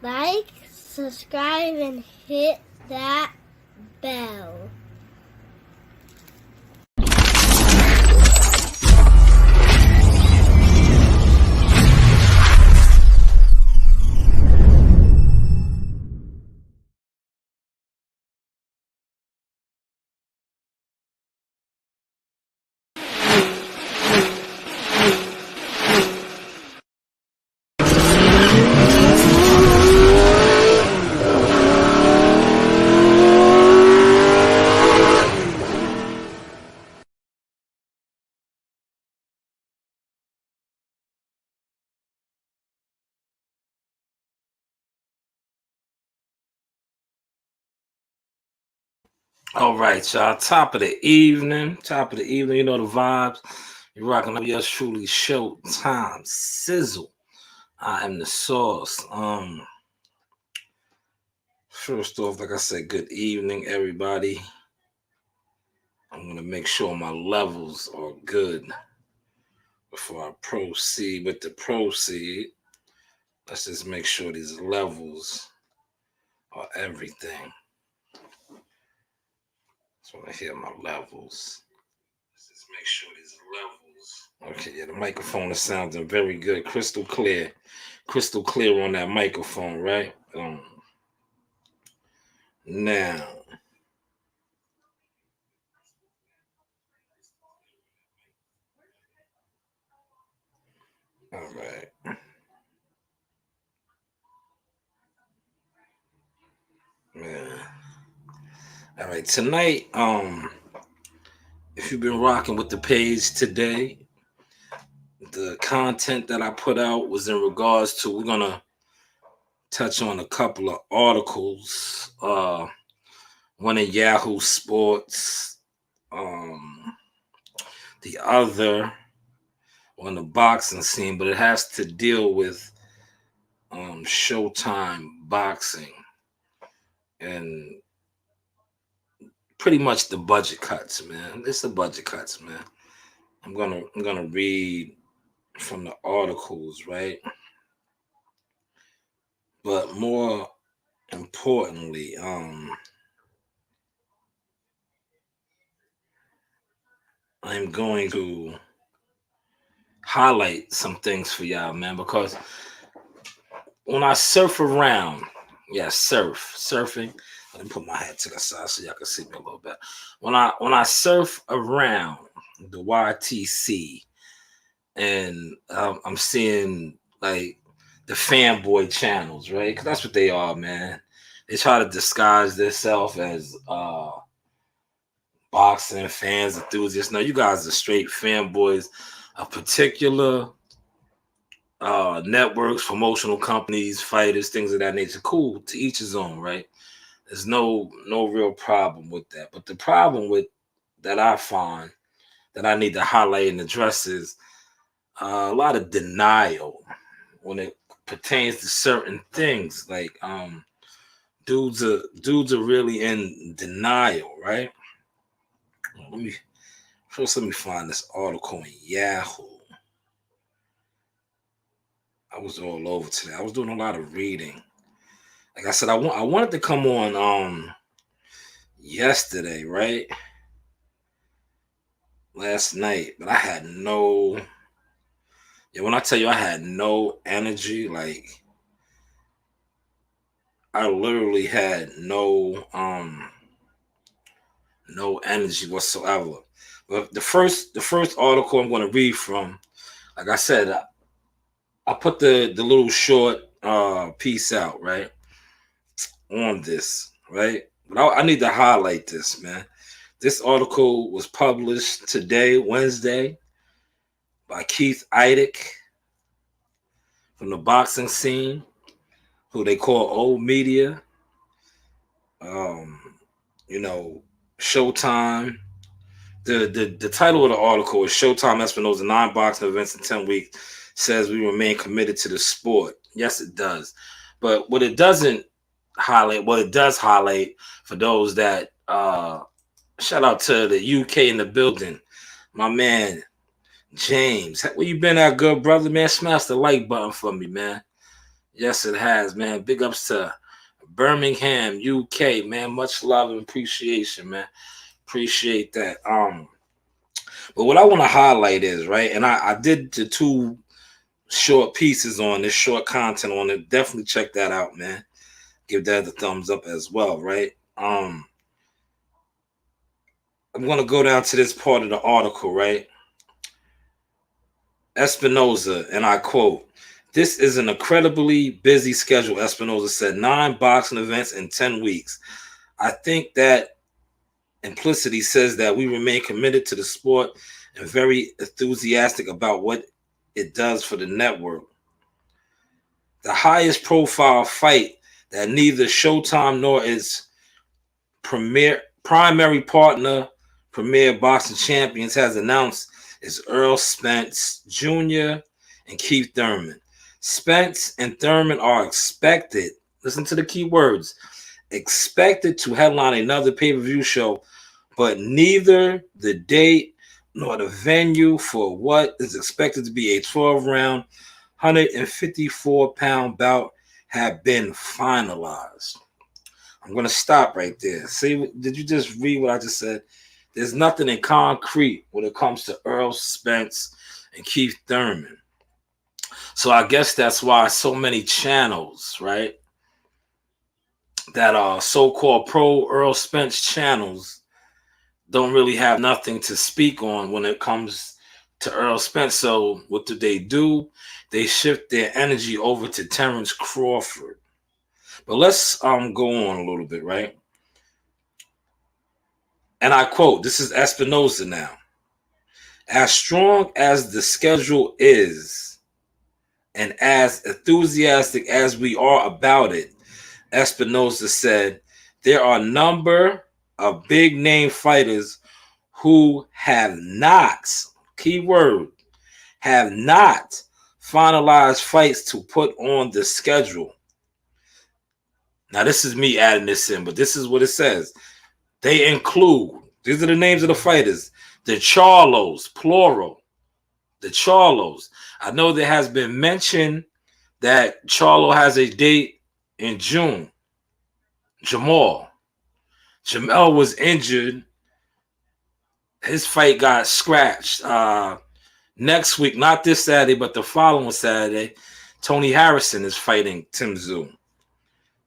Like, subscribe, and hit that bell. All right, y'all. Top of the evening. You know the vibes. You're rocking up yours truly, Showtime Sizzle. I am the sauce. First off, like I said, good evening, everybody. I'm gonna make sure my levels are good before I proceed with the proceed. Let's just make sure these levels are everything. Just want to hear my levels. Let's just make sure these levels. Okay, yeah, the microphone is sounding very good, crystal clear on that microphone, right? Now, all right, man. All right, tonight, if you've been rocking with the page today, the content that I put out was in regards to we're gonna touch on a couple of articles. One in Yahoo Sports, the other on the boxing scene, but it has to deal with Showtime boxing and pretty much the budget cuts, man. It's the budget cuts, man. I'm gonna read from the articles, right? But more importantly, I'm going to highlight some things for y'all, man, because when I surf around, surfing. Let me put my head to the side so y'all can see me a little bit. When I surf around the YTC, and I'm seeing like the fanboy channels, right? Because that's what they are, man. They try to disguise themselves as boxing fans, enthusiasts. No, you guys are straight fanboys of particular networks, promotional companies, fighters, things of that nature. Cool, to each his own, right? There's no real problem with that. But the problem with that I find that I need to highlight and address is a lot of denial when it pertains to certain things. Like dudes are really in denial, right? Let me let me find this article in Yahoo. I was all over today. I was doing a lot of reading. Like I said, I wanted to come on yesterday, right? Last night, but I had no, yeah, when I tell you I had no energy, like I literally had no energy whatsoever. But the first article I'm going to read from, like I said, I put the little short piece out, right, on this, right? But I need to highlight this, man. This article was published today, Wednesday, by Keith Eidick from the boxing scene, who they call old media. Um, you know, Showtime. The title of the article is Showtime Espinosa 9 boxing events in 10 weeks says we remain committed to the sport. Yes, it does. But what it doesn't highlight, what it does highlight for those that shout out to the UK in the building. My man James. Where you been at, good brother, man? Smash the like button for me, man. Yes, it has, man. Big ups to Birmingham, UK, man. Much love and appreciation, man. Appreciate that. But what I want to highlight is, right, and I did the two short pieces on this, short content on it. Definitely check that out, man. Give that a thumbs up as well, right? I'm gonna go down to this part of the article, right? Espinoza, and I quote, "This is an incredibly busy schedule," Espinoza said. 9 boxing events in 10 weeks. I think that implicitly says that we remain committed to the sport and very enthusiastic about what it does for the network. The highest profile fight that neither Showtime nor its primary partner, Premier Boxing Champions, has announced is Earl Spence Jr. and Keith Thurman. Spence and Thurman are expected, listen to the key words, expected to headline another pay-per-view show, but neither the date nor the venue for what is expected to be a 12-round, 154-pound bout have been finalized. I'm going to stop right there. See, did you just read what I just said? There's nothing in concrete when it comes to Earl Spence and Keith Thurman. So I guess that's why so many channels, right, that are so-called pro Earl Spence channels don't really have nothing to speak on when it comes to Earl Spence. So what do? They shift their energy over to Terrence Crawford. But let's go on a little bit, right? And I quote, this is Espinoza now. "As strong as the schedule is and as enthusiastic as we are about it," Espinoza said, "there are a number of big name fighters who have not, keyword, have not finalized fights to put on the schedule." Now, this is me adding this in, but this is what it says. They include, these are the names of the fighters, the Charlos, plural, the Charlos. I know there has been mention that Charlo has a date in June. Jamel was injured. His fight got scratched. Next week, not this Saturday, but the following Saturday, Tony Harrison is fighting Tim Tszyu.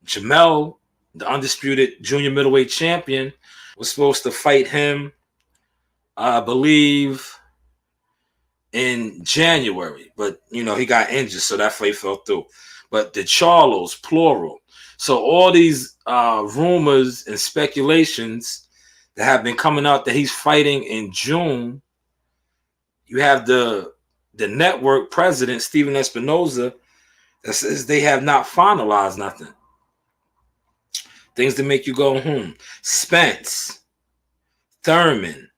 Jamel, the undisputed junior middleweight champion, was supposed to fight him, I believe, in January, but he got injured, so that fight fell through. But the Charlos, plural. So all these rumors and speculations that have been coming out that he's fighting in June, you have the network president, Steven Espinoza, that says they have not finalized nothing. Things to make you go, Spence, Thurman,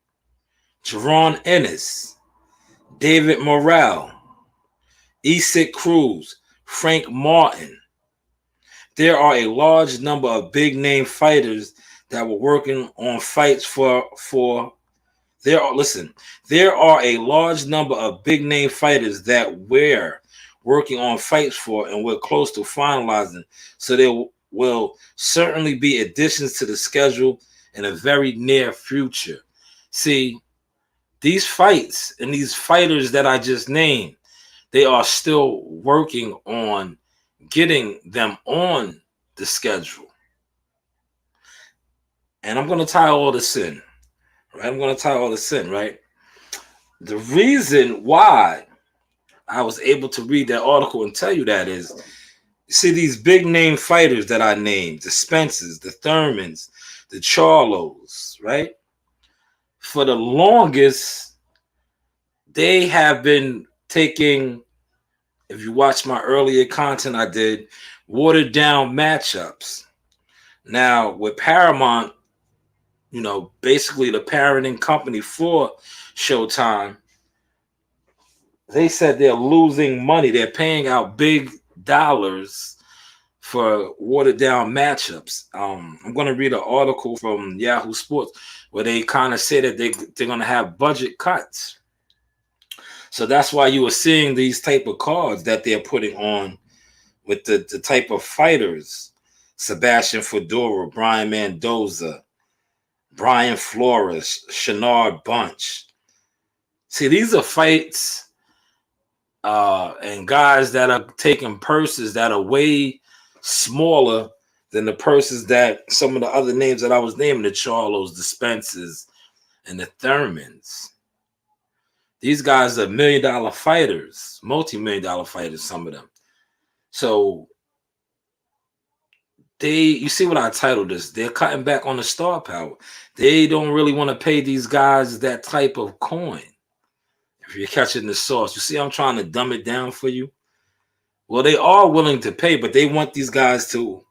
Jerron Ennis, David Morrell, Isaac Cruz, Frank Martin. There are a large number of big name fighters that were working on fights there are a large number of big name fighters that we're working on fights for, and we're close to finalizing. So there will certainly be additions to the schedule in a very near future. See, these fights and these fighters that I just named, they are still working on getting them on the schedule. And I'm going to tie all this in, right? The reason why I was able to read that article and tell you that is, see, these big name fighters that I named, the Spencers, the Thurmans, the Charlos, right? For the longest, they have been taking, if you watch my earlier content I did, watered down matchups. Now, with Paramount, basically the parenting company for Showtime, they said they're losing money. They're paying out big dollars for watered down matchups. I'm going to read an article from Yahoo Sports where they kind of say that they're going to have budget cuts. So that's why you are seeing these type of cards that they're putting on with the type of fighters: Sebastian Fedora, Brian Mendoza, Brian Flores, Shenard Bunch. See, these are fights and guys that are taking purses that are way smaller than the purses that some of the other names that I was naming, the Charlos, the Spencers, and the Thurmans. These guys are $1 million fighters, multi-million-dollar fighters, some of them. So you see what I titled this? They're cutting back on the star power. They don't really want to pay these guys that type of coin. If you're catching the sauce, you see I'm trying to dumb it down for you. Well, they are willing to pay, but they want these guys to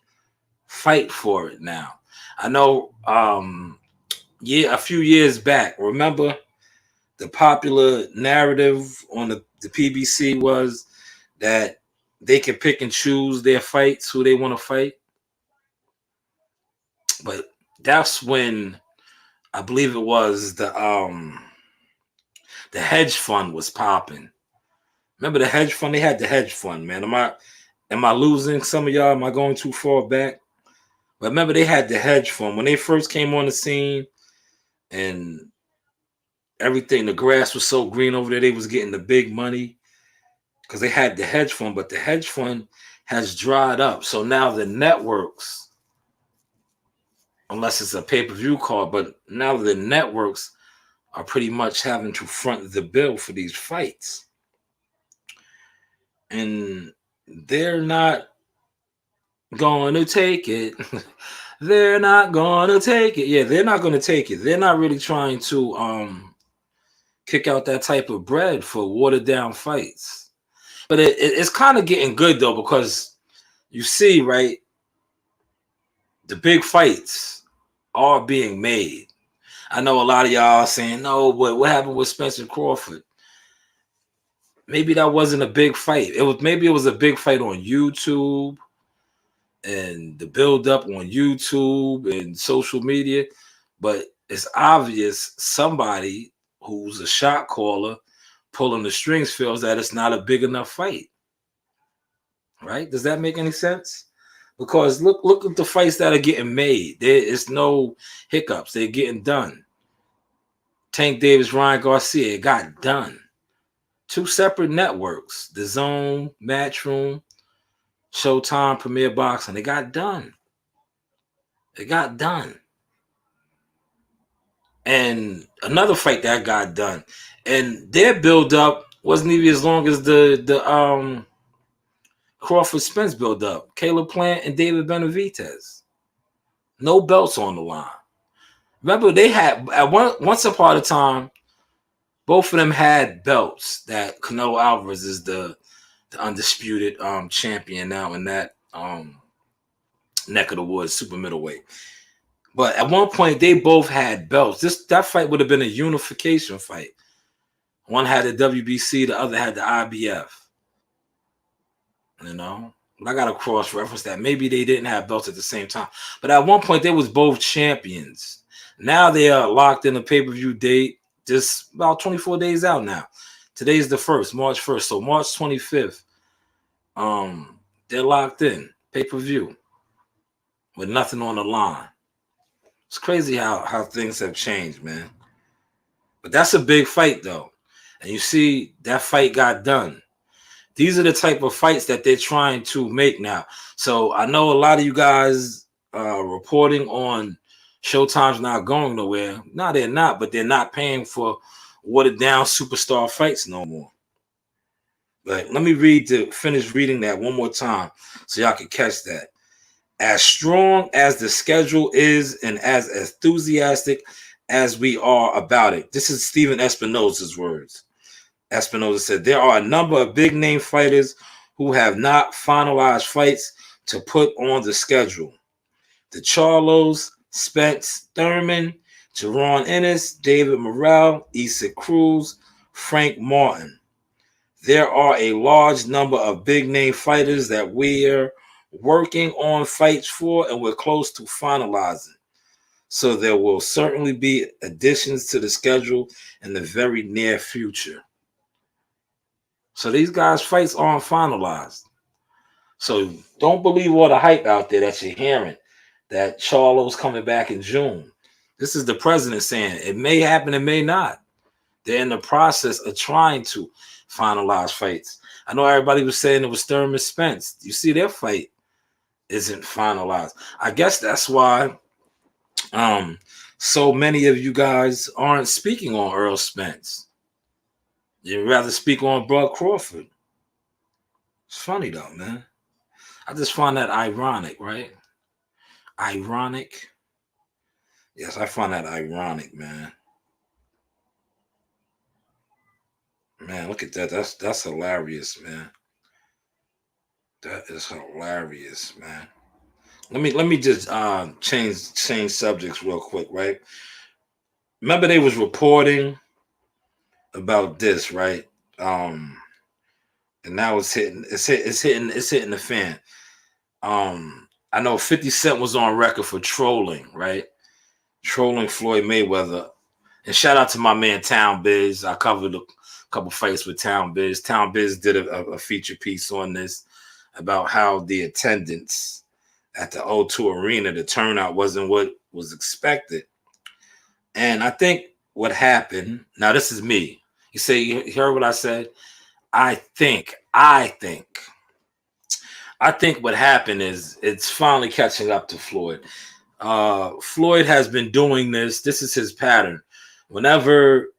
fight for it now. I know a few years back, remember the popular narrative on the PBC was that they can pick and choose their fights, who they want to fight. But that's when I believe it was the hedge fund was popping. Remember the hedge fund? They had the hedge fund, man. Am I losing some of y'all? Am I going too far back? But remember, they had the hedge fund when they first came on the scene, and everything, the grass was so green over there. They was getting the big money because they had the hedge fund, but the hedge fund has dried up. So now the networks, unless it's a pay-per-view card, but now the networks are pretty much having to front the bill for these fights. And they're not going to take it. They're not going to take it. Yeah, they're not going to take it. They're not really trying to kick out that type of bread for watered down fights. But it's kind of getting good though, because you see, right, the big fights are being made. I know a lot of y'all are saying, no, but what happened with Spencer Crawford? Maybe that wasn't a big fight. Maybe it was a big fight on YouTube and the build up on YouTube and social media. But it's obvious somebody who's a shot caller pulling the strings feels that it's not a big enough fight. Right? Does that make any sense? Because look at the fights that are getting made. There is no hiccups. They're getting done. Tank Davis, Ryan Garcia, it got done. 2 separate networks, The Zone, Matchroom, Showtime, Premier Boxing. They got done. It got done. And another fight that got done. And their build-up wasn't even as long as the Crawford Spence build-up. Caleb Plant and David Benavidez. No belts on the line. Remember, they had, once upon a time, both of them had belts. That Canelo Alvarez is the undisputed champion now in that neck of the woods, super middleweight. But at one point, they both had belts. That fight would have been a unification fight. One had the WBC, the other had the IBF. You know? But I got to cross-reference that. Maybe they didn't have belts at the same time. But at one point, they was both champions. Now they are locked in a pay-per-view date. Just about 24 days out now. Today's the 1st, March 1st. So March 25th, they're locked in. Pay-per-view. With nothing on the line. It's crazy how things have changed, man. But that's a big fight, though. And you see, that fight got done. These are the type of fights that they're trying to make now. So I know a lot of you guys reporting on Showtime's not going nowhere. No, they're not, but they're not paying for watered down superstar fights no more. But let me finish reading that one more time so y'all can catch that. As strong as the schedule is and as enthusiastic as we are about it. This is Steven Espinosa's words. Espinosa said, there are a number of big name fighters who have not finalized fights to put on the schedule. The Charlos, Spence Thurman, Jaron Ennis, David Morrell, Issa Cruz, Frank Martin. There are a large number of big name fighters that we're working on fights for, and we're close to finalizing. So there will certainly be additions to the schedule in the very near future. So these guys' fights aren't finalized. So don't believe all the hype out there that you're hearing that Charlo's coming back in June. This is the president saying it may happen, it may not. They're in the process of trying to finalize fights. I know everybody was saying it was Thurman Spence. You see, their fight isn't finalized. I guess that's why so many of you guys aren't speaking on Earl Spence. You'd rather speak on Bud Crawford. It's funny though, man. I just find that ironic, right? Ironic. Yes, I find that ironic, man. Man, look at that. That's hilarious, man. That is hilarious, man. Let me just change subjects real quick, right? Remember they was reporting about this, right? And now it's hitting the fan. I know 50 Cent was on record for trolling, right? Trolling Floyd Mayweather. And shout out to my man Town Biz. I covered a couple fights with Town Biz. Town Biz did a feature piece on this about how the attendance at the O2 Arena, the turnout wasn't what was expected. And I think what happened, now this is me. You say you heard what I said? I think what happened is it's finally catching up to Floyd. Floyd has been doing this. This is his pattern. Whenever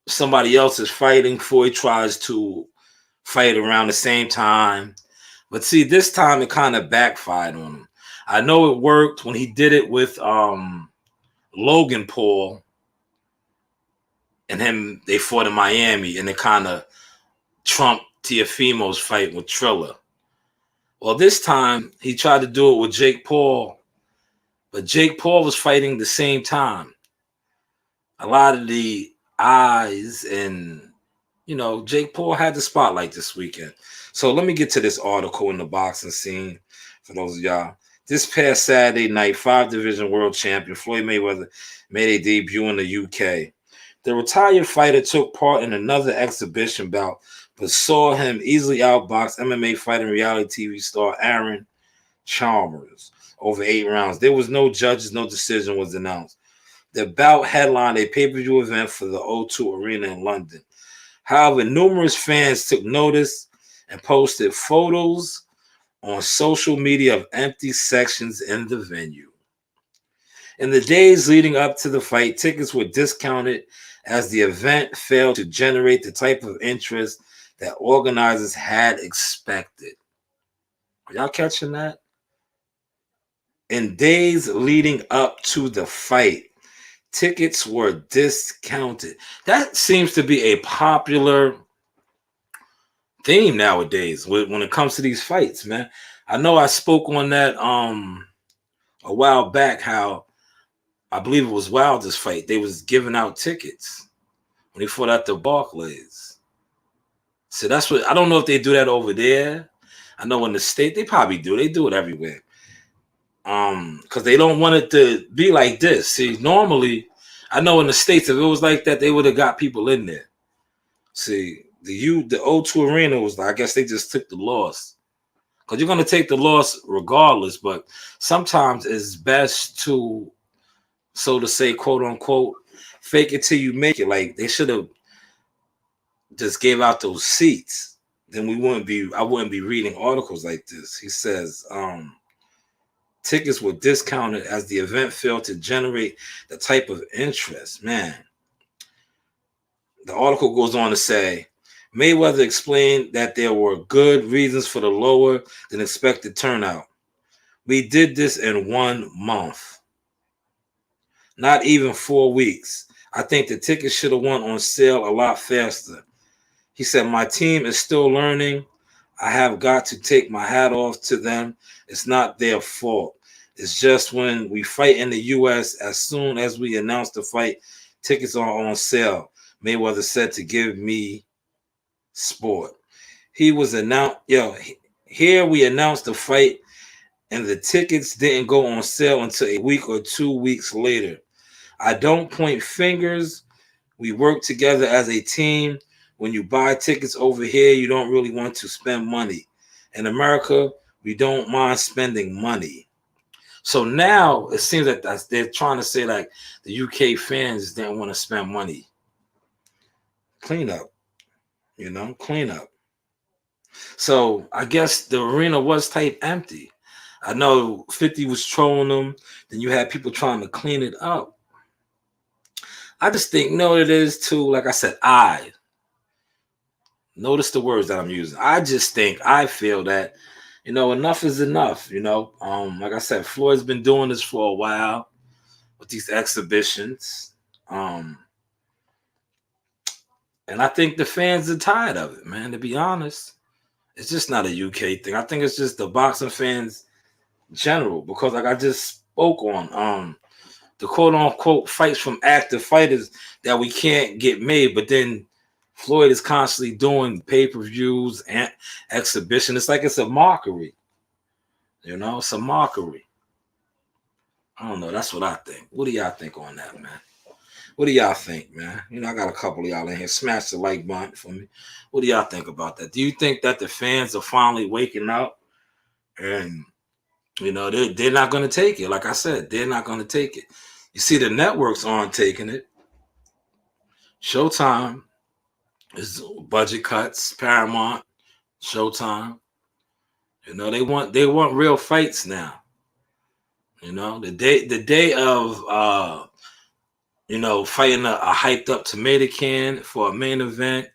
somebody else is fighting, Floyd tries to fight around the same time. But see, this time it kind of backfired on him. I know it worked when he did it with Logan Paul and him. They fought in Miami, and it kind of trumped Teofimo's fight with Triller. Well, this time he tried to do it with Jake Paul, but Jake Paul was fighting the same time. A lot of the eyes and, Jake Paul had the spotlight this weekend. So let me get to this article in the boxing scene for those of y'all. This past Saturday night, 5-division world champion Floyd Mayweather made a debut in the UK. The retired fighter took part in another exhibition bout, but saw him easily outbox MMA fighter and reality TV star Aaron Chalmers over 8 rounds. There was no judges, no decision was announced. The bout headlined a pay-per-view event for the O2 Arena in London. However, numerous fans took notice and posted photos on social media of empty sections in the venue. In the days leading up to the fight, tickets were discounted as the event failed to generate the type of interest that organizers had expected. Are y'all catching that? In days leading up to the fight, tickets were discounted. That seems to be a popular theme nowadays when it comes to these fights, man. I know I spoke on that a while back, how I believe it was Wilder's fight. They was giving out tickets when he fought at the Barclays. So that's what, I don't know if they do that over there. I know in the state they probably do. They do it everywhere. Because they don't want it to be like this. See, normally, I know in the States, if it was like that, they would have got people in there. See, the O2 Arena was like, I guess they just took the loss. Because you're going to take the loss regardless, but sometimes it's best to, so to say, quote unquote, fake it till you make it. Like, they should have just gave out those seats. Then I wouldn't be reading articles like this. He says, tickets were discounted as the event failed to generate the type of interest. Man, the article goes on to say, Mayweather explained that there were good reasons for the lower than expected turnout. We did this in 1 month, not even 4 weeks. I think the tickets should have went on sale a lot faster. He said, my team is still learning. I have got to take my hat off to them. It's not their fault. It's just when we fight in the U.S., as soon as we announce the fight, tickets are on sale. Mayweather said to Give Me Sport. He was announced, here we announced the fight, and the tickets didn't go on sale until a week or 2 weeks later. I don't point fingers. We work together as a team. When you buy tickets over here, you don't really want to spend money. In America, we don't mind spending money. So now it seems like they're trying to say like the UK fans didn't want to spend money. Clean up, clean up. So I guess the arena was type empty. I know 50 was trolling them. Then you had people trying to clean it up. I just think, no, it is too, like I said, I notice the words that I'm using. I feel that, enough is enough, Like I said, Floyd's been doing this for a while with these exhibitions. And I think the fans are tired of it, man, to be honest. It's just not a UK thing. I think it's just the boxing fans general, because like I just spoke on the quote unquote fights from active fighters that we can't get made, but then Floyd is constantly doing pay-per-views and exhibition. It's like it's a mockery. It's a mockery. I don't know. That's what I think. What do y'all think on that, man? What do y'all think, man? I got a couple of y'all in here. Smash the like button for me. What do y'all think about that? Do you think that the fans are finally waking up and they're not going to take it? Like I said, they're not going to take it. You see, the networks aren't taking it. Showtime is budget cuts. Paramount, Showtime. They want real fights now. The day of fighting a hyped up tomato can for a main event,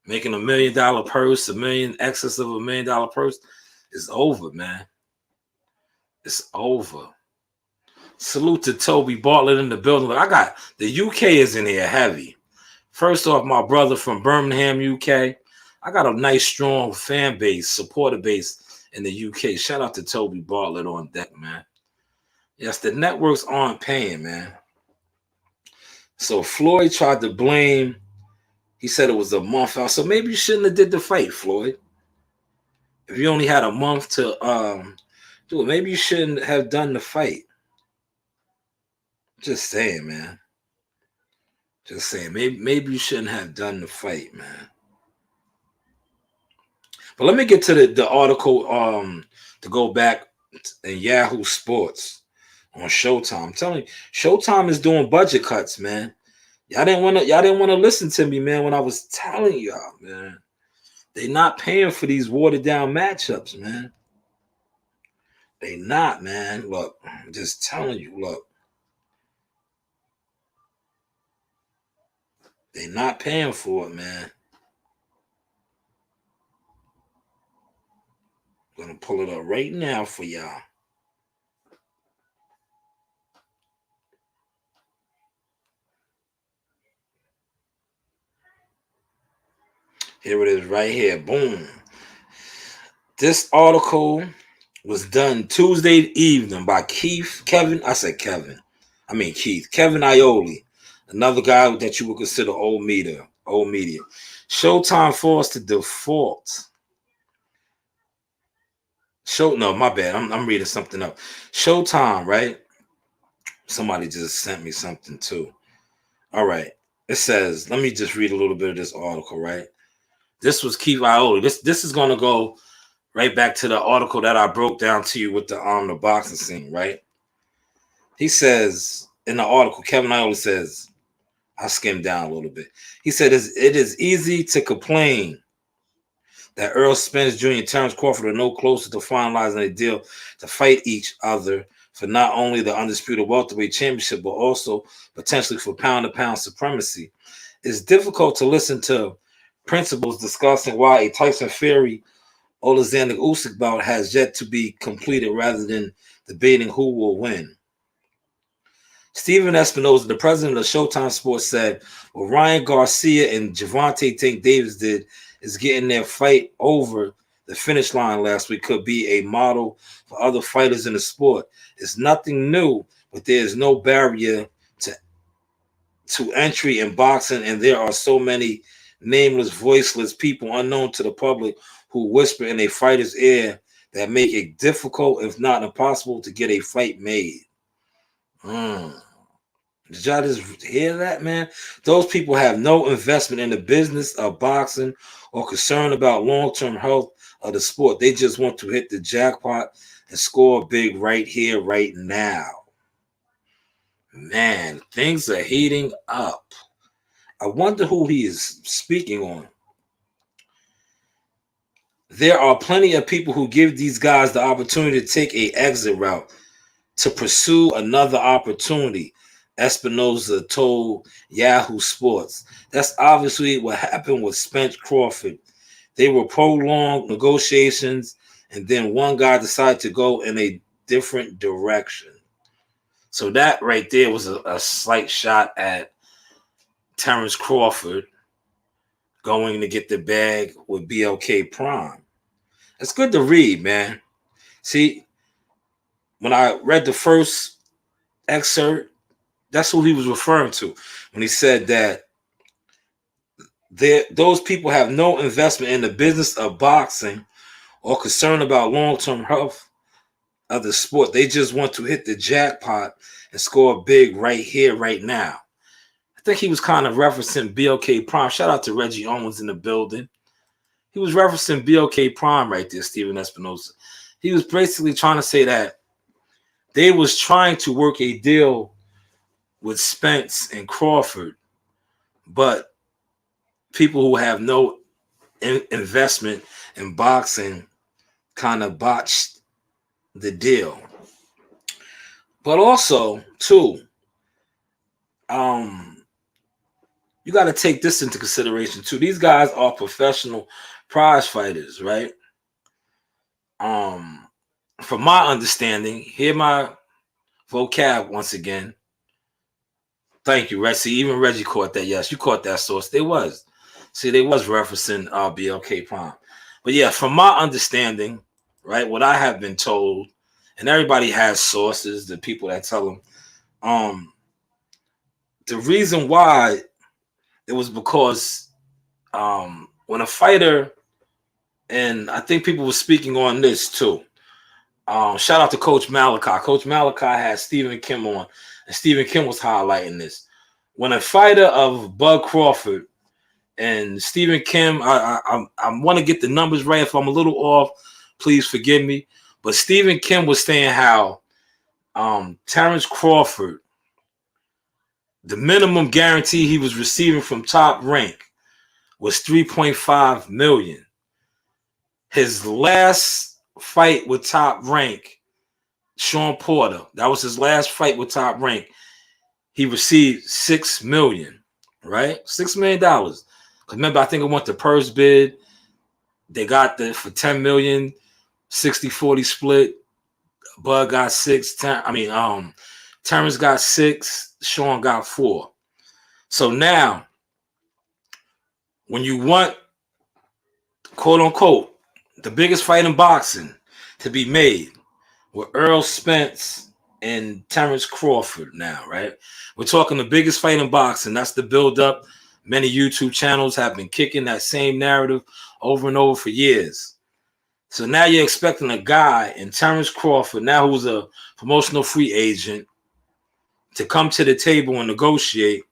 making $1 million purse, excess of $1 million purse, is over, man. It's over. Salute to Toby Bartlett in the building. I got the UK is in here heavy. First off, my brother from Birmingham, UK. I got a nice, strong fan base, supporter base in the UK. Shout out to Toby Bartlett on deck, man. Yes, the networks aren't paying, man. So Floyd tried to blame. He said it was a month out. So maybe you shouldn't have did the fight, Floyd. If you only had a month to do it, maybe you shouldn't have done the fight. Just saying, man. Just saying. Maybe you shouldn't have done the fight, man. But let me get to the article to go back in Yahoo Sports on Showtime. I'm telling you, Showtime is doing budget cuts, man. Y'all didn't want to listen to me, man, when I was telling y'all, man. They not paying for these watered down matchups, man. They not, man. Look, I'm just telling you, look. They not paying for it, man. I'm gonna pull it up right now for y'all. Here it is right here. Boom. This article was done Tuesday evening by Keith Ioli, another guy that you would consider old media. Showtime forced to default. No, my bad. I'm reading something up. Showtime, right? Somebody just sent me something too. All right. It says, let me just read a little bit of this article, right? This was Keith Ioli. This is gonna go right back to the article that I broke down to you with the boxing scene, right? He says in the article, Kevin Ioli says, I skimmed down a little bit. He said, it is easy to complain that Earl Spence Jr. and Terrence Crawford are no closer to finalizing a deal to fight each other for not only the undisputed welterweight championship, but also potentially for pound-to-pound supremacy. It's difficult to listen to principals discussing why a Tyson Fury Alexander Usyk bout has yet to be completed rather than debating who will win. Steven Espinoza, the president of Showtime Sports, said what Ryan Garcia and Gervonta Tank Davis did is getting their fight over the finish line last week could be a model for other fighters in the sport. It's nothing new, but there is no barrier to entry in boxing, and there are so many nameless, voiceless people unknown to the public who whisper in a fighter's ear that make it difficult, if not impossible, to get a fight made. Did y'all just hear that, man? Those people have no investment in the business of boxing or concern about long-term health of the sport. They just want to hit the jackpot and score big right here, right now. Man, things are heating up. I wonder who he is speaking on. There are plenty of people who give these guys the opportunity to take a exit route to pursue another opportunity, Espinosa told Yahoo Sports. That's obviously what happened with Spence Crawford. They were prolonged negotiations, and then one guy decided to go in a different direction. So that right there was a slight shot at Terrence Crawford going to get the bag with BLK Prime. It's good to read, man. See, when I read the first excerpt, that's who he was referring to when he said that those people have no investment in the business of boxing or concern about long-term health of the sport. They just want to hit the jackpot and score big right here, right now. I think he was kind of referencing BLK Prime. Shout out to Reggie Owens in the building. He was referencing BLK Prime right there, Steven Espinosa. He was basically trying to say that they was trying to work a deal with Spence and Crawford, but people who have no investment in boxing kind of botched the deal. But also, too, you got to take this into consideration, too. These guys are professional prize fighters, right? From my understanding, hear my vocab once again. Thank you, Reggie. Even Reggie caught that. Yes, you caught that source. They was. See, they was referencing BLK Prime. But yeah, from my understanding, right, what I have been told, and everybody has sources, the people that tell them, the reason why it was because when a fighter, and I think people were speaking on this too. Shout out to Coach Malachi. Coach Malachi had Stephen Kim on, and Stephen Kim was highlighting this. When a fighter of Bud Crawford and Stephen Kim, I want to get the numbers right. If I'm a little off, please forgive me. But Stephen Kim was saying how Terrence Crawford, the minimum guarantee he was receiving from Top Rank was $3.5 million. His last fight with Top Rank, Sean Porter, that was his last fight with Top Rank. He received $6 million, right? $6 million. Because remember, I think it went to purse bid. They got the for $10 million, 60-40 split. Bud got 6. Terrence got 6. Sean got 4. So now, when you want, quote unquote, the biggest fight in boxing to be made with Earl Spence and Terrence Crawford now, right? We're talking the biggest fight in boxing. That's the build-up. Many YouTube channels have been kicking that same narrative over and over for years. So now you're expecting a guy in Terrence Crawford, now who's a promotional free agent, to come to the table and negotiate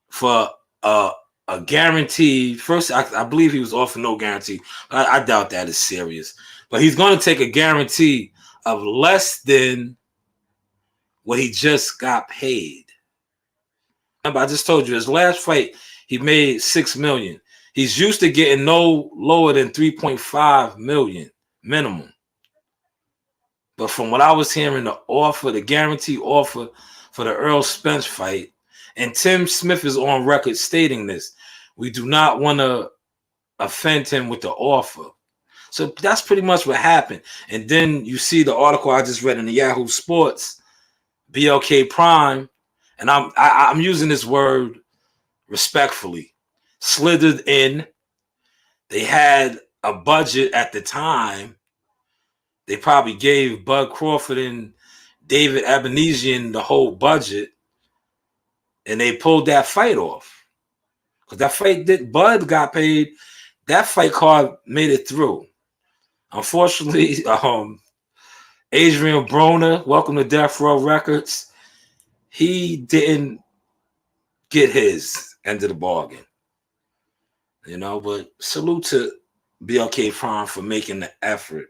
for a guarantee. First, I believe he was offered no guarantee. I doubt that is serious. But he's going to take a guarantee of less than what he just got paid. Remember, I just told you his last fight, he made $6 million. He's used to getting no lower than $3.5 million minimum. But from what I was hearing, the offer, the guarantee offer for the Earl Spence fight, and Tim Smith is on record stating this, we do not want to offend him with the offer. So that's pretty much what happened. And then you see the article I just read in the Yahoo Sports, BLK Prime, and I'm using this word respectfully, slithered in. They had a budget at the time. They probably gave Bud Crawford and David Abanesian the whole budget, and they pulled that fight off. Because that fight that Bud got paid, that fight card made it through. Unfortunately, Adrian Broner, welcome to Death Row Records. he didn't get his end of the bargain. You know, but salute to BLK Prime for making the effort.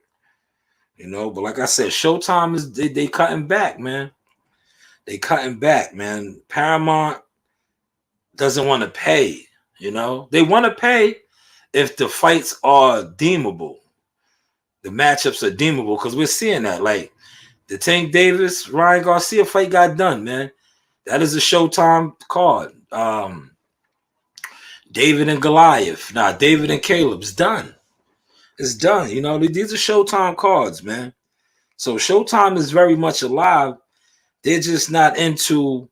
You know, but like I said, Showtime is they cutting back, man. They cutting back, man. Paramount doesn't want to pay. You know, they want to pay if the fights are deemable, the matchups are deemable, because we're seeing that. Like the Tank Davis Ryan Garcia fight got done, man. That is a Showtime card. David and Goliath, David and Caleb's done. It's done. You know, these are Showtime cards, man. So Showtime is very much alive. They're just not into,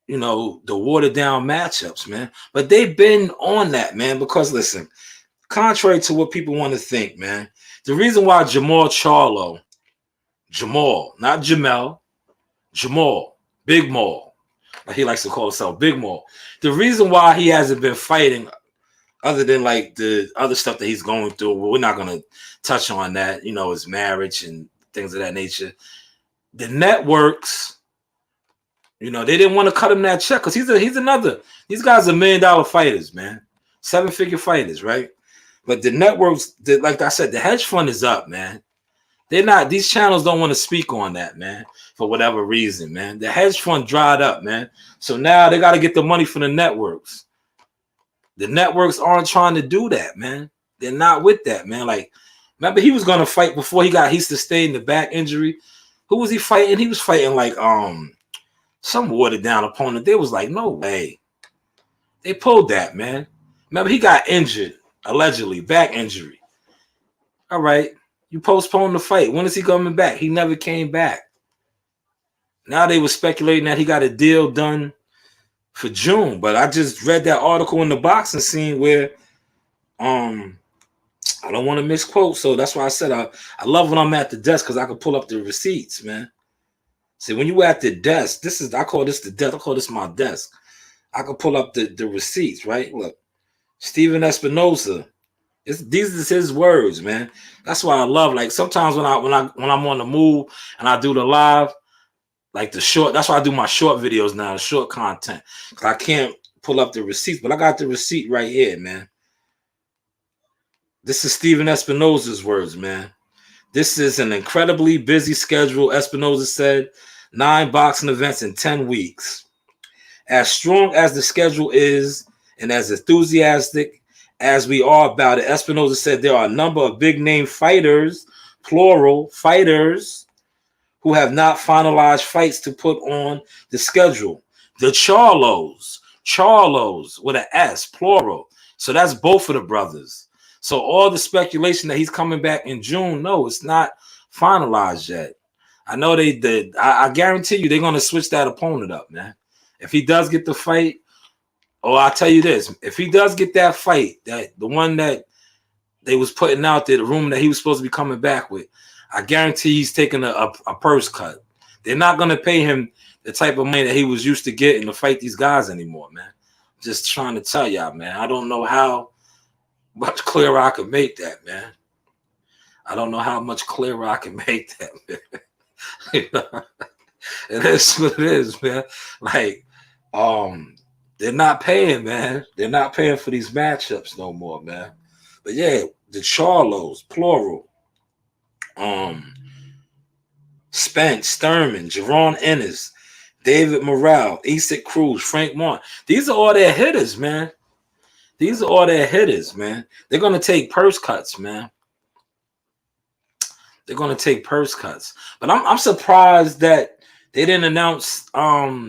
you know, the watered down matchups, man. But they've been on that, man, because listen, contrary to what people want to think, man, the reason why Jamal Charlo, Jamal, not Jamel, Jamal, Big Maul, like he likes to call himself, Big Maul. The reason why he hasn't been fighting, other than like the other stuff that he's going through, we're not going to touch on that, you know, his marriage and things of that nature. The networks, you know, they didn't want to cut him that check because he's another. These guys are $1 million fighters, man, 7-figure fighters, right? But the networks, like I said, the hedge fund is up, man. They're not. These channels don't want to speak on that, man, for whatever reason, man. The hedge fund dried up, man. So now they got to get the money from the networks. The networks aren't trying to do that, man. They're not with that, man. Like, remember he was gonna fight before he sustained the back injury. Who was he fighting? He was fighting like some watered down opponent. They was like, no way. They pulled that, man. Remember he got injured, allegedly, back injury. All right, you postponed the fight. When is he coming back? He never came back. Now they were speculating that he got a deal done for June, but I just read that article in the boxing scene where I don't want to misquote, so that's why I said I love when I'm at the desk because I can pull up the receipts, man. See, when you at the desk, I call this the desk. I call this my desk. I can pull up the receipts, right? Look, Steven Espinosa. These are his words, man. That's why I love. Like sometimes when I'm on the move and I do the live, like the short. That's why I do my short videos now, the short content. Cause I can't pull up the receipts, but I got the receipt right here, man. This is Steven Espinosa's words, man. This is an incredibly busy schedule, Espinosa said. 9 boxing events in 10 weeks. As strong as the schedule is and as enthusiastic as we are about it, Espinosa said there are a number of big-name fighters, plural, fighters, who have not finalized fights to put on the schedule. The Charlos with an S, plural. So that's both of the brothers. So all the speculation that he's coming back in June, no, it's not finalized yet. I know they did. I guarantee you they're going to switch that opponent up, man. If he does get the fight, I'll tell you this. If he does get that fight, the one that they was putting out there, the room that he was supposed to be coming back with, I guarantee he's taking a purse cut. They're not going to pay him the type of money that he was used to getting to fight these guys anymore, man. Just trying to tell y'all, man. I don't know how much clearer I can make that, man. I don't know how much clearer I can make that, man. It is what it is, man. Like, they're not paying, man. They're not paying for these matchups no more, man. But yeah, the Charlos, plural. Spence, Thurman, Jerron Ennis, David Morrell, Isak Cruz, Frank Martin. These are all their hitters, man. These are all their hitters, man. They're going to take purse cuts, man. They're going to take purse cuts. But I'm surprised that they didn't announce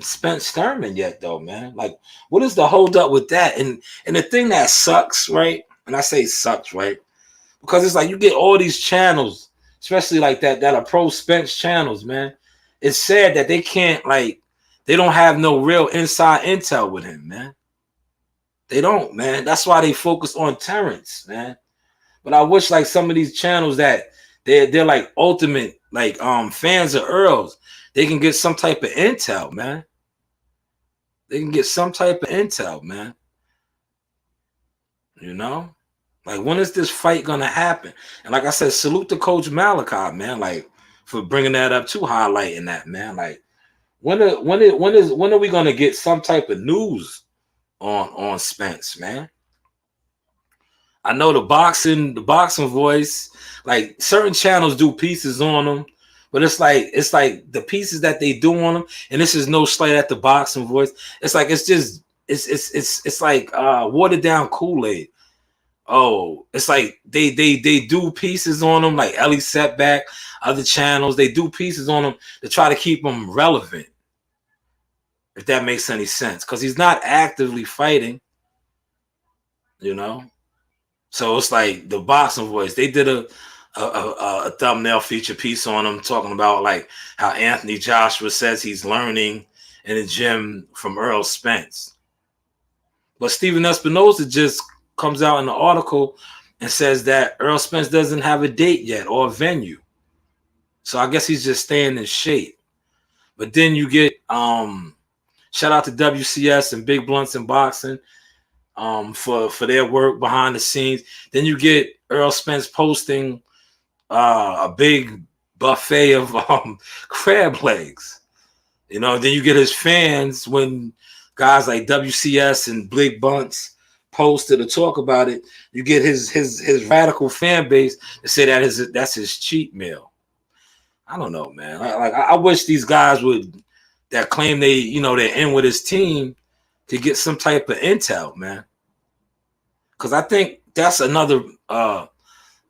Spence Thurman yet, though, man. Like, what is the holdup with that? And the thing that sucks, right? And I say sucks, right? Because it's like you get all these channels, especially like that are pro Spence channels, man. It's sad that they can't, like, they don't have no real inside intel with him, man. They don't, man. That's why they focus on Terrence, man. But I wish like some of these channels that they're like ultimate, like fans of Earl's, they can get some type of intel, man. They can get some type of intel, man. You know? Like, when is this fight gonna happen? And like I said, salute to Coach Malachi, man, like, for bringing that up too, highlighting that, man. Like, when are we gonna get some type of news on Spence, man? I know the boxing voice, like certain channels do pieces on them, but it's like the pieces that they do on them, and this is no slight at the boxing voice. It's like it's like watered down Kool-Aid. Oh, it's like they do pieces on them, like Ellie Setback, other channels, they do pieces on them to try to keep them relevant, if that makes any sense. Because he's not actively fighting, you know. So it's like the boxing voice. They did a thumbnail feature piece on him talking about like how Anthony Joshua says he's learning in the gym from Earl Spence. But Steven Espinoza just comes out in the article and says that Earl Spence doesn't have a date yet or a venue. So I guess he's just staying in shape. But then you get shout out to WCS and Big Blunts in Boxing for their work behind the scenes. Then you get Earl Spence posting a big buffet of crab legs. You know, then you get his fans when guys like WCS and Big Blunts posted to talk about it. You get his radical fan base to say that's his cheat meal. I don't know, man. I wish these guys would that claim they're in with his team to get some type of intel, man. Because I think that's another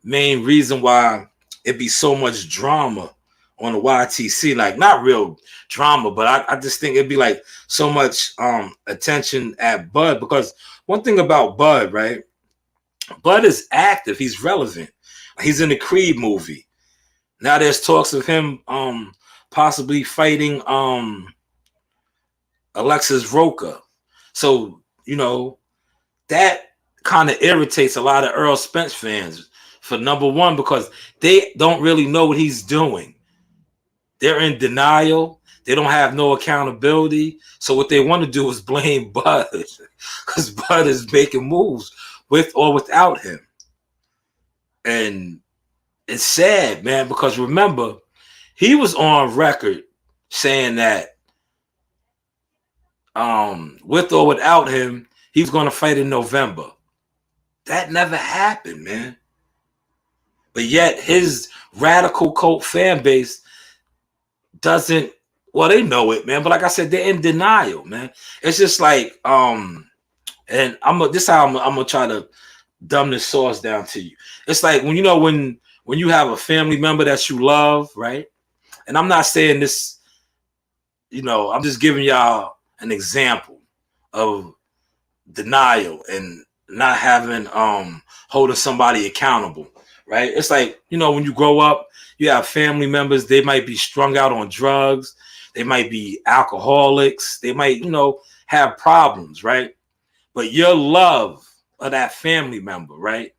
main reason why it be so much drama on the YTC. Like, not real drama, but I just think it'd be like so much attention at Bud. Because one thing about Bud, right? Bud is active. He's relevant. He's in the Creed movie. Now there's talks of him possibly fighting Alexis Roca. So, that kind of irritates a lot of Earl Spence fans, for number one, because they don't really know what he's doing. They're in denial. They don't have no accountability. So what they want to do is blame Bud, because Bud is making moves with or without him. And it's sad, man, because remember, he was on record saying that with or without him, he was going to fight in November. That never happened, man. But yet his radical cult fan base doesn't, well, they know it, man. But like I said, they're in denial, man. It's just like, and this is how I'm gonna try to dumb this sauce down to you. It's like when you have a family member that you love, right? And I'm not saying this, I'm just giving y'all an example of denial and not having holding somebody accountable, right? It's like, when you grow up, you have family members, they might be strung out on drugs, they might be alcoholics, they might, have problems, right? But your love of that family member, right?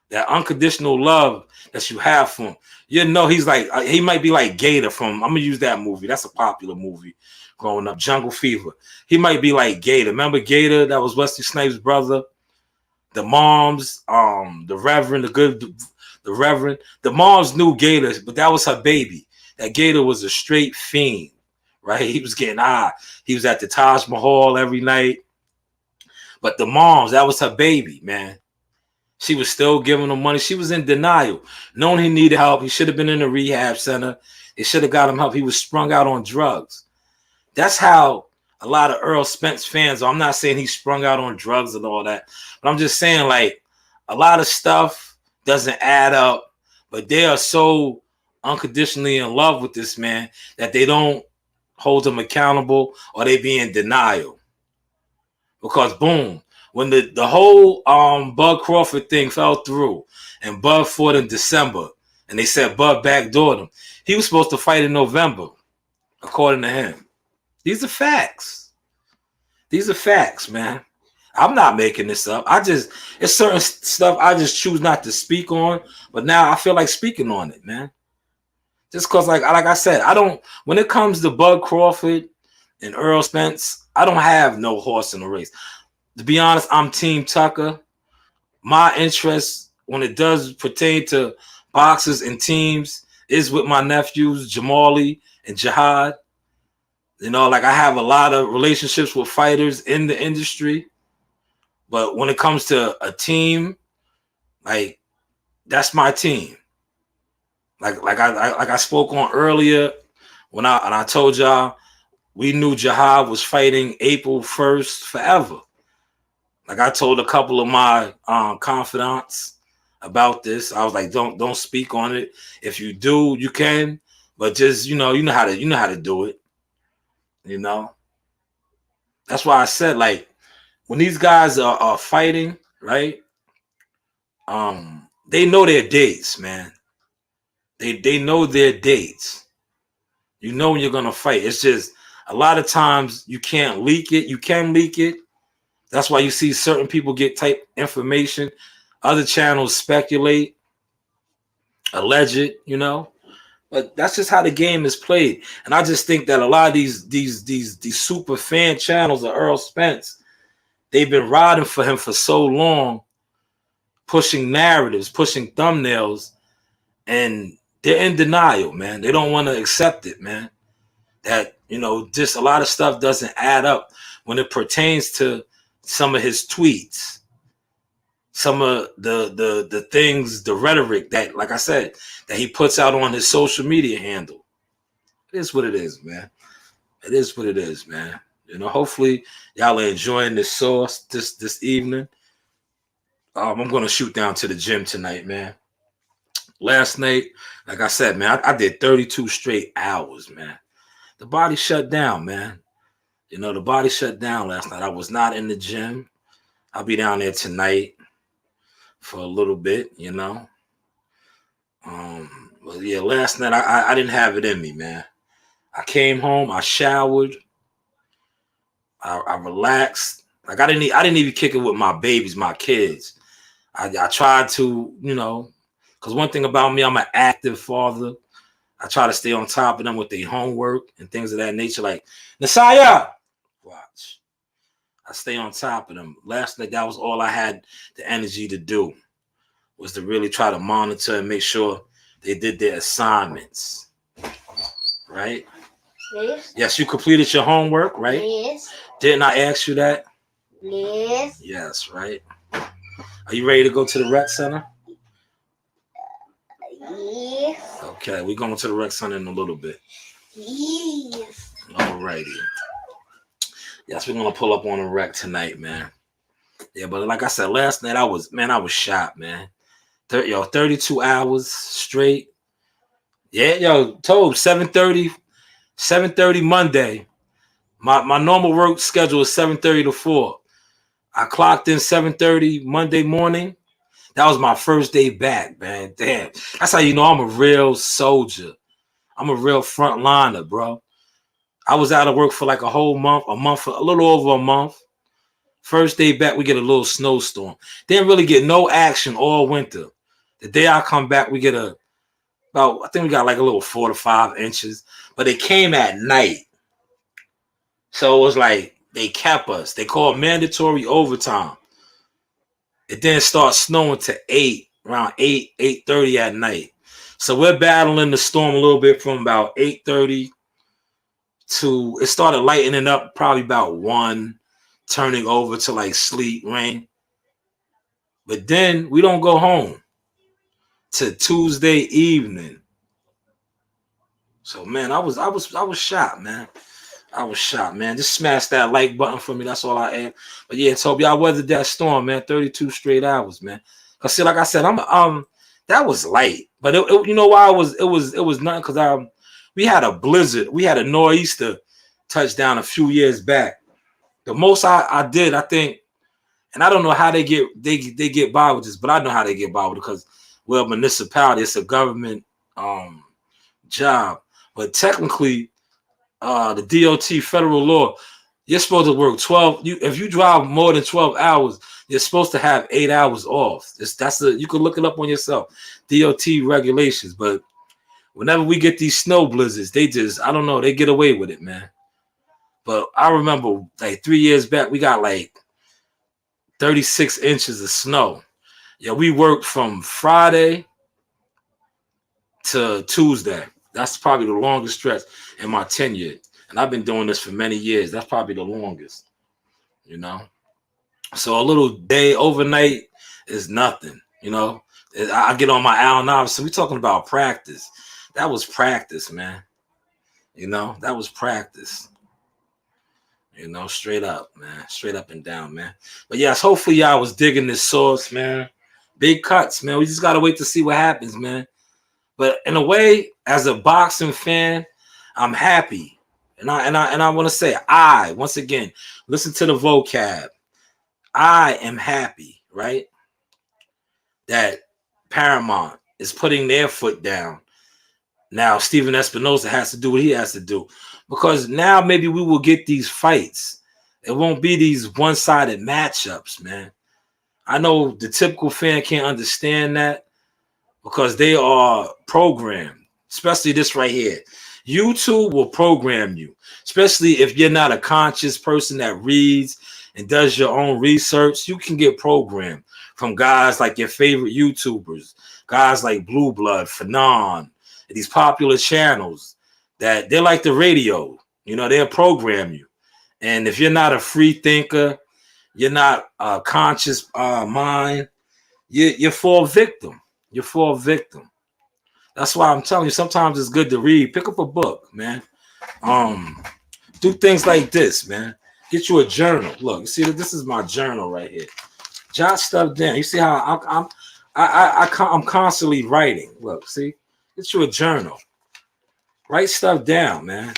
That unconditional love that you have for him, he's like, he might be like Gator from, I'm gonna use that movie. That's a popular movie growing up, Jungle Fever. He might be like Gator. Remember Gator? That was Wesley Snipes' brother. The moms, the Reverend, the Reverend. The moms knew Gator, but that was her baby. That Gator was a straight fiend, right? He was getting high. He was at the Taj Mahal every night. But the moms, that was her baby, man. She was still giving him money. She was in denial, knowing he needed help. He should have been in a rehab center. They should have got him help. He was sprung out on drugs. That's how a lot of Earl Spence fans are. I'm not saying he sprung out on drugs and all that, but I'm just saying, like, a lot of stuff doesn't add up, but they are so unconditionally in love with this man that they don't hold him accountable, or they be in denial. Because boom, when the whole Bud Crawford thing fell through and Bud fought in December and they said Bud backdoored him, he was supposed to fight in November, according to him. These are facts. These are facts, man. I'm not making this up. It's certain stuff I just choose not to speak on, but now I feel like speaking on it, man. Just because, like I said, when it comes to Bud Crawford and Earl Spence, I don't have no horse in the race. To be honest, I'm Team Tucker. My interest, when it does pertain to boxers and teams, is with my nephews, Jamali and Jihad. You know, like I have a lot of relationships with fighters in the industry, but when it comes to a team, like that's my team. Like I spoke on earlier when I told y'all we knew Jahad was fighting April 1st forever. Like I told a couple of my confidants about this. I was like, don't speak on it. If you do, you can, but just you know how to do it. You know, that's why I said like when these guys are fighting, right? They know their dates, man. They know their dates. You know when you're gonna fight. It's just a lot of times you can't leak it. You can leak it. That's why you see certain people get type information. Other channels speculate, allege you know. But that's just how the game is played. And I just think that a lot of these super fan channels of Earl Spence, they've been riding for him for so long, pushing narratives, pushing thumbnails, and they're in denial, man. They don't want to accept it, man. That, just a lot of stuff doesn't add up when it pertains to some of his tweets, some of the things, the rhetoric that, like I said, that he puts out on his social media handle. It is what it is, man. It is what it is, man. Hopefully y'all are enjoying this sauce this evening. I'm gonna shoot down to the gym tonight, man. Last night, like I said, man, I did 32 straight hours, man. The body shut down, man. The body shut down last night. I was not in the gym. I'll be down there tonight for a little bit, But yeah, last night I didn't have it in me, man. I came home, I showered, I relaxed. Like I didn't even kick it with my babies, my kids. I tried to, because one thing about me, I'm an active father. I try to stay on top of them with their homework and things of that nature. Like, Nasaya, watch. I stay on top of them. Last night, that was all I had the energy to do, was to really try to monitor and make sure they did their assignments. Right? Yes. Yes, you completed your homework, right? Yes. Didn't I ask you that? Yes. Yes, right. Are you ready to go to the rec center? Yes. Okay, we're going to the rec center in a little bit. Yes. All righty. Yes, we're going to pull up on the rec tonight, man. Yeah, but like I said, last night I was shocked, man. 32 hours straight. Yeah, told 7:30 Monday. My normal work schedule is 7:30 to 4. I clocked in 7:30 Monday morning. That was my first day back, man. Damn. That's how you know I'm a real soldier. I'm a real frontliner, bro. I was out of work for like a little over a month. First day back, we get a little snowstorm. Didn't really get no action all winter. The day I come back, we get I think we got like a little 4 to 5 inches, but it came at night. So it was like they kept us. They called mandatory overtime. It then starts snowing to around 8:30 at night. So we're battling the storm a little bit from about 8:30 to, it started lightening up probably about 1, turning over to like sleet, rain. But then we don't go home to Tuesday evening. So man, I was shocked, man. I was shocked, man. Just smash that like button for me. That's all I am. But yeah, Toby, I weathered that storm, man. 32 straight hours, man. Cause see, like I said, that was light. But you know why it was nothing, because we had a blizzard. We had a nor'easter touchdown a few years back. The most I did, I think, and I don't know how they get by with this, but I know how they get by with it, because municipality, it's a government job. But technically, the DOT federal law, you're supposed to work 12. If you drive more than 12 hours, you're supposed to have 8 hours off. You can look it up on yourself. DOT regulations. But whenever we get these snow blizzards, I don't know, they get away with it, man. But I remember like 3 years back, we got like 36 inches of snow. Yeah, we worked from Friday to Tuesday. That's probably the longest stretch in my tenure. And I've been doing this for many years. That's probably the longest, you know. So a little day overnight is nothing, you know. I get on my Allen Iverson. We talking about practice. That was practice, man. You know, that was practice. You know, straight up, man. Straight up and down, man. But yes, hopefully y'all was digging this source, man. Big cuts, man. We just gotta wait to see what happens, man. But in a way, as a boxing fan, I'm happy. And I want to say, once again, listen to the vocab. I am happy, right? That Paramount is putting their foot down. Now Steven Espinosa has to do what he has to do. Because now maybe we will get these fights. It won't be these one-sided matchups, man. I know the typical fan can't understand that because they are programmed, especially this right here. YouTube will program you, especially if you're not a conscious person that reads and does your own research. You can get programmed from guys like your favorite YouTubers, guys like Blue Blood, Fanon, these popular channels that they're like the radio. You know, they'll program you. And if you're not a free thinker, you're not a conscious mind, you fall victim. You fall victim. That's why I'm telling you, sometimes it's good to read. Pick up a book, man. Do things like this, man. Get you a journal. Look, you see, this is my journal right here. Jot stuff down. You see how I'm constantly writing. Look, see, get you a journal. Write stuff down, man.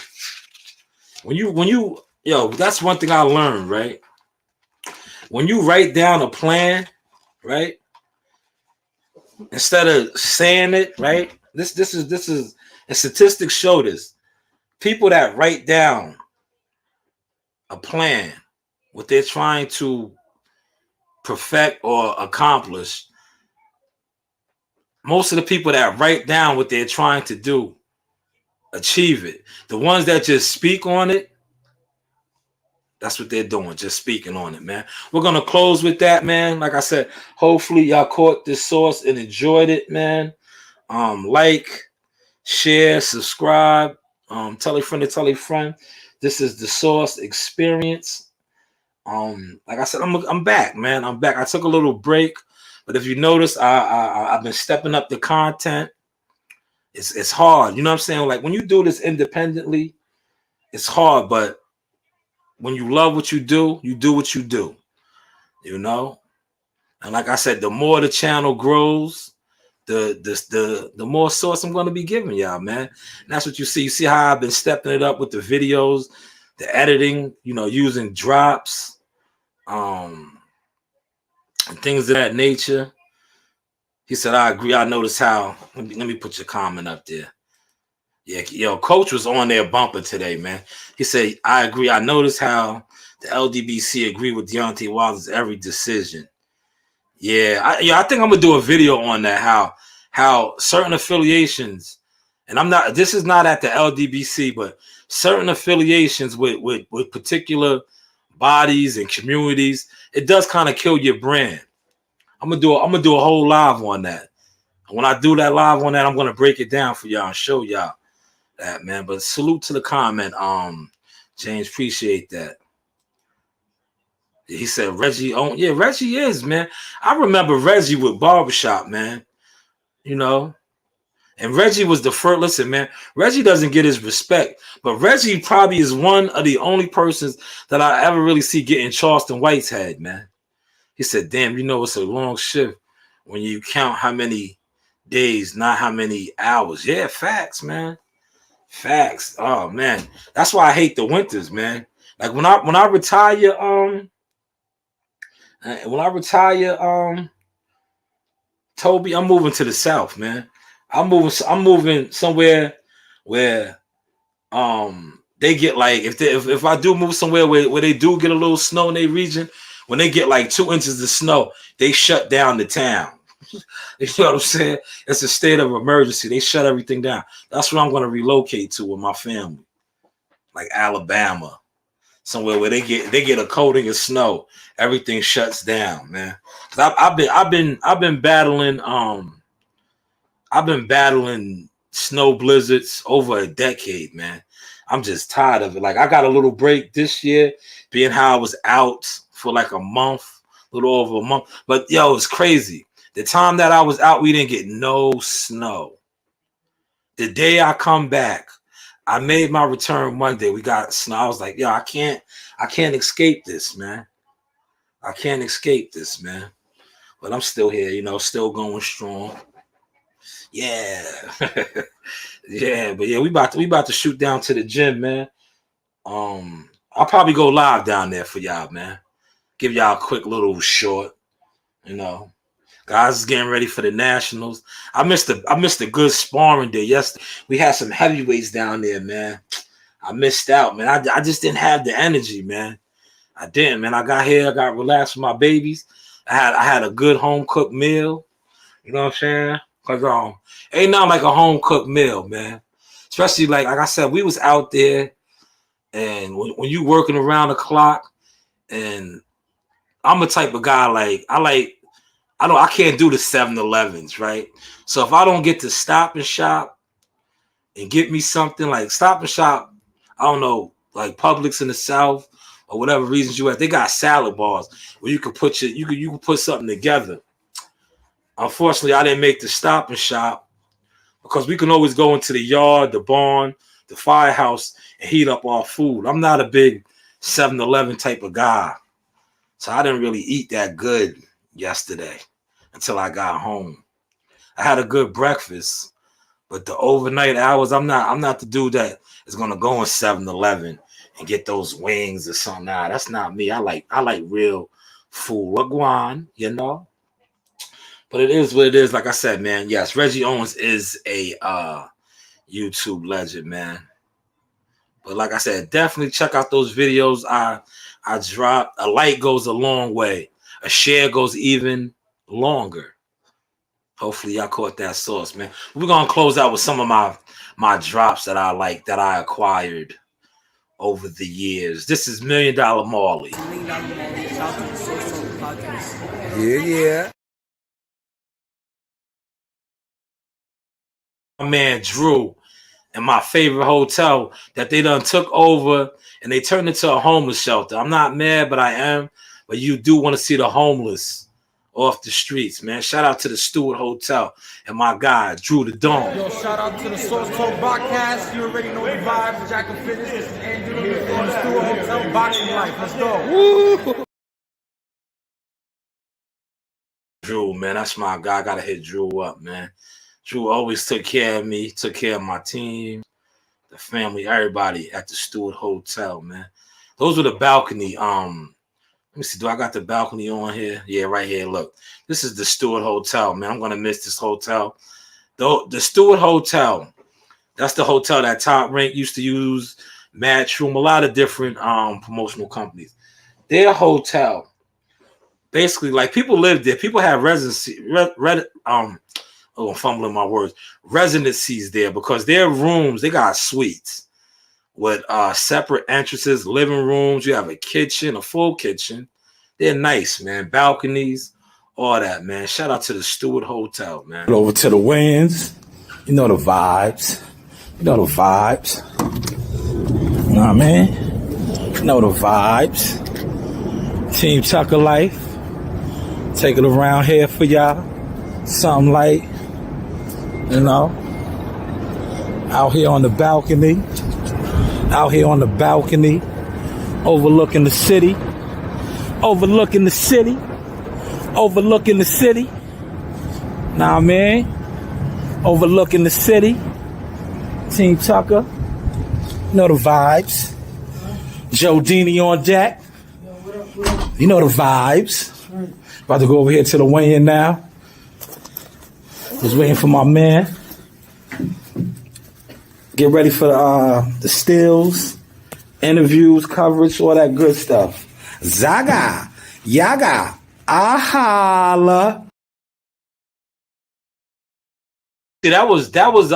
When you that's one thing I learned, right? When you write down a plan, right? Instead of saying it, right? This is and statistics show this. People that write down a plan, what they're trying to perfect or accomplish, most of the people that write down what they're trying to do achieve it. The ones that just speak on it, that's what they're doing, just speaking on it, man. We're going to close with that, man. Like I said, hopefully y'all caught this source and enjoyed it, man. Like, share, subscribe, tell a friend to tell a friend. This is the Source Experience. Like I said, I'm back, man. I'm back. I took a little break, but if you notice, I've been stepping up the content. It's hard, you know what I'm saying? Like when you do this independently, it's hard, but when you love what you do what you do, you know? And like I said, the more the channel grows, the more source I'm going to be giving y'all, man. And that's what you see. You see how I've been stepping it up with the videos, the editing, you know, using drops, and things of that nature. He said, I agree. I noticed how, let me put your comment up there. Yeah, yo, Coach was on their bumper today, man. He said, I agree. I noticed how the LDBC agree with Deontay Wilder's every decision. Yeah, I think I'm gonna do a video on that. How certain affiliations, and this is not at the LDBC, but certain affiliations with particular bodies and communities, it does kind of kill your brand. I'm gonna do a whole live on that. When I do that live on that, I'm gonna break it down for y'all and show y'all that, man. But salute to the comment, James, appreciate that. He said Reggie yeah, Reggie is, man. I remember Reggie with Barbershop, man. You know, and Reggie was the first. Listen, man, Reggie doesn't get his respect, but Reggie probably is one of the only persons that I ever really see getting Charleston White's head, man. He said, damn, you know, it's a long shift when you count how many days, not how many hours. Yeah, facts, man. Facts. Oh man, that's why I hate the winters, man. Like when I retire, Toby, I'm moving to the south, man. I'm moving somewhere where they get like if I do move somewhere where they do get a little snow in their region, when they get like 2 inches of snow, they shut down the town. You know what I'm saying? It's a state of emergency. They shut everything down. That's what I'm going to relocate to with my family, like Alabama, somewhere where they get a coating of snow. Everything shuts down, man. I've been battling snow blizzards over a decade, man. I'm just tired of it. Like I got a little break this year, being how I was out for like a month, a little over a month. But yo, it's crazy. The time that I was out, we didn't get no snow. The day I come back, I made my return Monday. We got snow. I was like, yo, I can't escape this, man. I can't escape this, man. But I'm still here, you know, still going strong. Yeah. Yeah, but yeah, we about to shoot down to the gym, man. I'll probably go live down there for y'all, man. Give y'all a quick little short, you know. Guys is getting ready for the nationals. I missed a good sparring day yesterday. We had some heavyweights down there, man. I missed out, man. I just didn't have the energy, man. I didn't, man. I got here, I got relaxed with my babies. I had a good home cooked meal. You know what I'm saying? Cause ain't nothing like a home cooked meal, man. Especially like I said, we was out there, and when you working around the clock, and I'm the type of guy I can't do the 7-Elevens, right? So if I don't get to Stop and Shop and get me something like Stop and Shop, I don't know, like Publix in the South or whatever reasons you have, they got salad bars where you can put you can put something together. Unfortunately, I didn't make the Stop and Shop because we can always go into the yard, the barn, the firehouse, and heat up our food. I'm not a big 7-Eleven type of guy. So I didn't really eat that good yesterday until I got home. I had a good breakfast, but the overnight hours, I'm not the dude that is gonna go in 7-Eleven and get those wings or something. Nah, that's not me. I like real food. Wagwan, you know. But it is what it is. Like I said, man. Yes, Reggie Owens is a YouTube legend, man. But like I said, definitely check out those videos I dropped. A like goes a long way. A share goes even longer. Hopefully y'all caught that sauce, man. We're gonna close out with some of my drops that I like, that I acquired over the years. This is $1 Million Marley. Yeah. My man Drew in my favorite hotel that they done took over and they turned into a homeless shelter. I'm not mad, but I am. But you do want to see the homeless off the streets, man. Shout out to the Stewart Hotel and my guy, Drew the Dome. Yo, shout out to the Source Talk Podcast. You already know the vibes. Jack and Fitness. This is Andrew from the Stewart Hotel. Boxing Life. Let's go. Woo! Drew, man, that's my guy. I gotta hit Drew up, man. Drew always took care of me, took care of my team, the family, everybody at the Stewart Hotel, man. Those were the balcony. Let me see. Do I got the balcony on here? Yeah, right here. Look, this is the Stewart Hotel, man. I'm gonna miss this hotel. The Stewart Hotel. That's the hotel that Top Rank used to use. Matchroom, a lot of different promotional companies. Their hotel, basically, like people live there. People have residency. I'm fumbling my words. Residencies there because their rooms, they got suites with separate entrances, living rooms. You have a kitchen, a full kitchen. They're nice, man. Balconies, all that, man. Shout out to the Stewart Hotel, man. Over to the Wayans. You know the vibes. You know the vibes. You know what I mean? You know the vibes. Team Tucker Life. Take it around here for y'all. Something like, you know, out here on the balcony. Out here on the balcony, overlooking the city, overlooking the city, overlooking the city. Nah, I mean, overlooking the city. Team Tucker, you know the vibes. Joe Dini on deck. You know the vibes. About to go over here to the weigh-in now. Was waiting for my man. Get ready for the stills, interviews, coverage, all that good stuff. Zagga, Yagga, ahala. See, that was the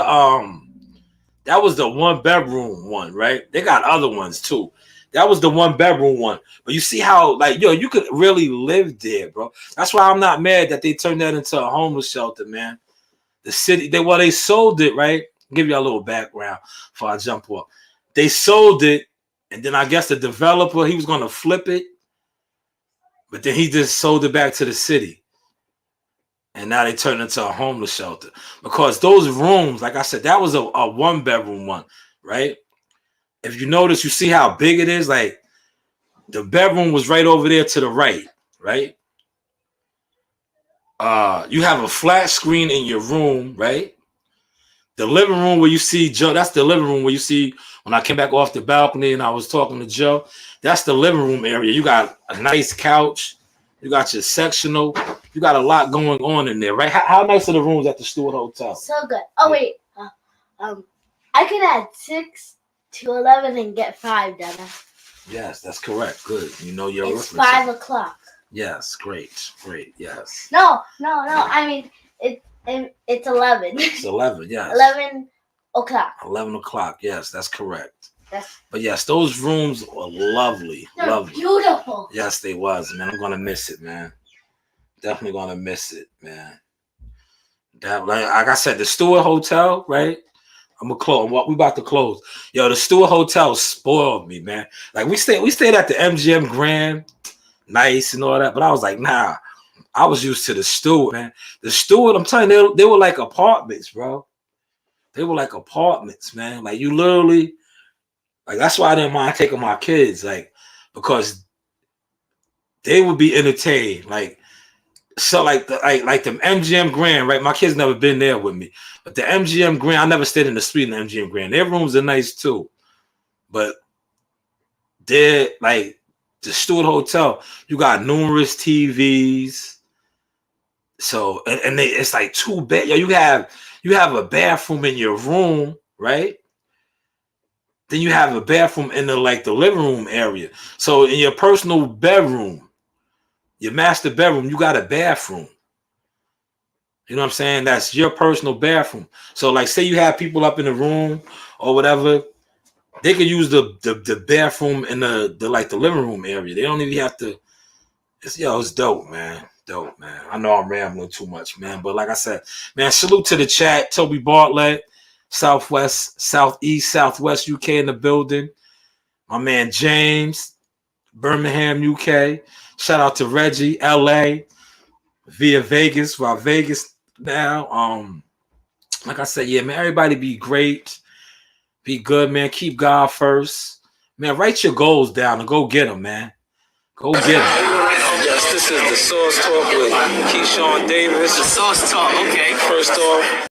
1-bedroom one, right? They got other ones too. That was the 1-bedroom one. But you see how, like, yo, you could really live there, bro. That's why I'm not mad that they turned that into a homeless shelter, man. The city, they sold it, right? Give you a little background before I jump up. they sold it, and then I guess the developer, he was gonna flip it, but then he just sold it back to the city. And now they turned it into a homeless shelter. Because those rooms, like I said, that was a 1-bedroom one, right? If you notice, you see how big it is. Like the bedroom was right over there to the right, right? You have a flat screen in your room, right? The living room where you see Joe, that's the living room where you see when I came back off the balcony and I was talking to Joe. That's the living room area. You got a nice couch. You got your sectional. You got a lot going on in there, right? How nice are the rooms at the Stewart Hotel? So good. Oh, wait. I could add 6 to 11 and get 5, Dada. Yes, that's correct. Good. You know your It's arithmetic. 5 o'clock. Yes, great. Yes. No. I mean, it's 11. It's 11, yes. 11 o'clock. 11 o'clock, yes, that's correct. That's But yes, those rooms were lovely. they're Lovely. beautiful. Yes, they was, man. I'm gonna miss it, man. Definitely gonna miss it, man. That, like I said, the Stewart Hotel, right? I'm gonna close. We about to close. Yo, the Stewart Hotel spoiled me, man. Like we stayed at the MGM Grand, nice and all that. But I was like, nah. I was used to the Stewart, man. The Stewart, I'm telling you, they were like apartments, bro. They were like apartments, man. Like you literally, like that's why I didn't mind taking my kids, like because they would be entertained, like. So like the MGM Grand, right? My kids never been there with me, but the MGM Grand, I never stayed in the suite in the MGM Grand. Their rooms are nice too, but they're like the Stewart Hotel. You got numerous TVs, so and it's like 2 bed. Yo, you have a bathroom in your room, right? Then you have a bathroom in the living room area. So in your personal bedroom. Your master bedroom, you got a bathroom. You know what I'm saying? That's your personal bathroom. So, like, say you have people up in the room or whatever, they could use the bathroom in the living room area. They don't even have to. It's dope, man. Dope, man. I know I'm rambling too much, man. But like I said, man, salute to the chat. Toby Bartlett, Southwest, Southeast, Southwest UK in the building. My man James, Birmingham, UK. Shout out to Reggie, LA, via Vegas, while Vegas now. Like I said, yeah, man, everybody be great, be good, man. Keep God first, man. Write your goals down and go get them, man. Go get them. Yes, this is the Source Talk with Keyshawn Davis. The Source Talk, okay. First off,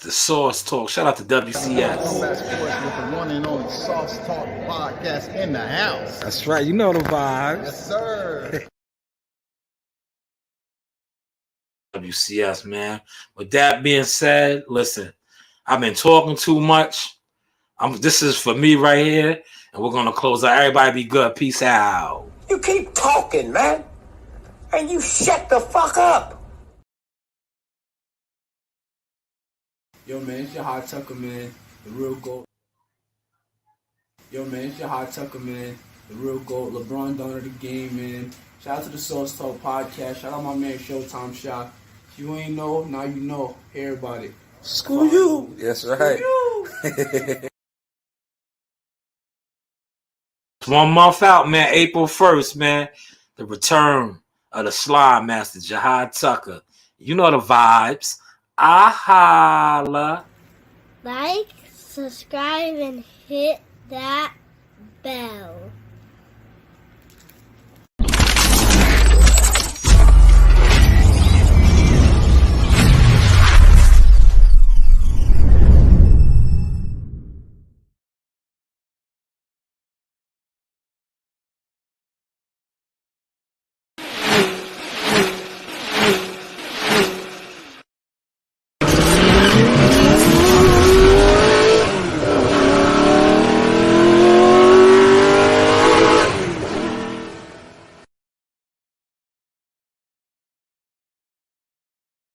the Source Talk. Shout out to WCS. With the one and only Sauce Talk podcast in the house. That's right. You know the vibes. Yes, sir. WCS, man. With that being said, listen, I've been talking too much. This is for me right here, and we're gonna close out. Everybody be good. Peace out. You keep talking, man. And you shut the fuck up. Yo, man, it's your hot Tucker, man. The real GOAT. Yo, man, it's your hot Tucker, man. The real GOAT. LeBron done of the game, man. Shout out to the Source Talk podcast. Shout out my man Showtime Shot. If you ain't know, now you know. Hey, everybody. Screw you. That's right. One month out, man. April 1st, man. The return of the Slime Master, Jahad Tucker. You know the vibes. Ahala. Like, subscribe, and hit that bell.